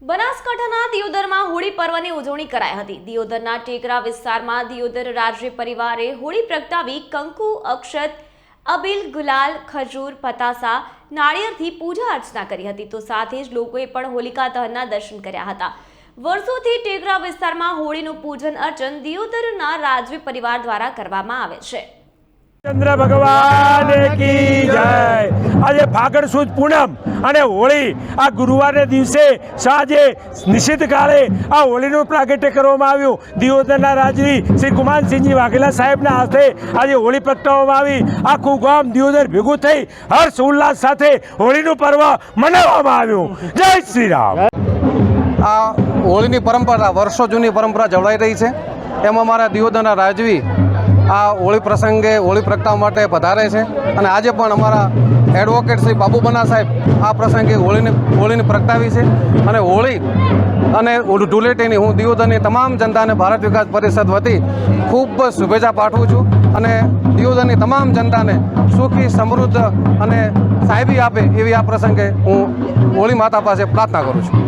બનાસકાંઠાના દિયોદરમાં હોળી પર્વની ઉજવણી કરાઈ હતી। દિયોદરના ટેકરા વિસ્તારમાં દિયોદર રાજ્ય પરિવારે હોળી પ્રગટાવી કંકુ, અક્ષત, અબીલ, ગુલાલ, ખજૂર, પતાસા, નાળિયેરથી પૂજા અર્ચના કરી હતી। તો સાથે જ લોકોએ પણ હોલિકા દહનના દર્શન કર્યા હતા। વર્ષોથી ટેકરા વિસ્તારમાં હોળીનું પૂજન અર્ચન દિયોદરના રાજવી પરિવાર દ્વારા કરવામાં આવે છે। ચંદ્ર ભગવાન કી જય। આજે ફાગણ સુદ પૂનમ અને હોળી આ ગુરુવારને દિવસે સાંજે નિશિત કાળે આ હોળીનું પ્રાગટ્ય કરવામાં આવ્યું। દિયોદરના રાજવી શ્રી કુમારસિંહજી વાઘેલા સાહેબના હાથે આજે હોળી પ્રગટાવવામાં આવી। આખું ગામ દિયોદર ભેગું થઈ હર્ષ ઉલ્લાસ સાથે હોળીનું પર્વ મનાવવામાં આવ્યું। જય શ્રી રામ। આ હોળીની પરંપરા વર્ષો જૂની પરંપરા જળવાઈ રહી છે। એમાં મારા દિયોદરના રાજવી આ હોળી પ્રસંગે હોળી પ્રગટાવવા માટે પધારે છે અને આજે પણ અમારા એડવોકેટ શ્રી બાબુ બના સાહેબ આ પ્રસંગે હોળીને પ્રગટાવી છે અને હોળી અને ધૂળેટીની હું દિયોદરની તમામ જનતાને ભારત વિકાસ પરિષદ વતી ખૂબ શુભેચ્છા પાઠવું છું અને દિયોદરની તમામ જનતાને સુખી, સમૃદ્ધ અને સાહેબી આપે એવી આ પ્રસંગે હું હોળી માતા પાસે પ્રાર્થના કરું છું।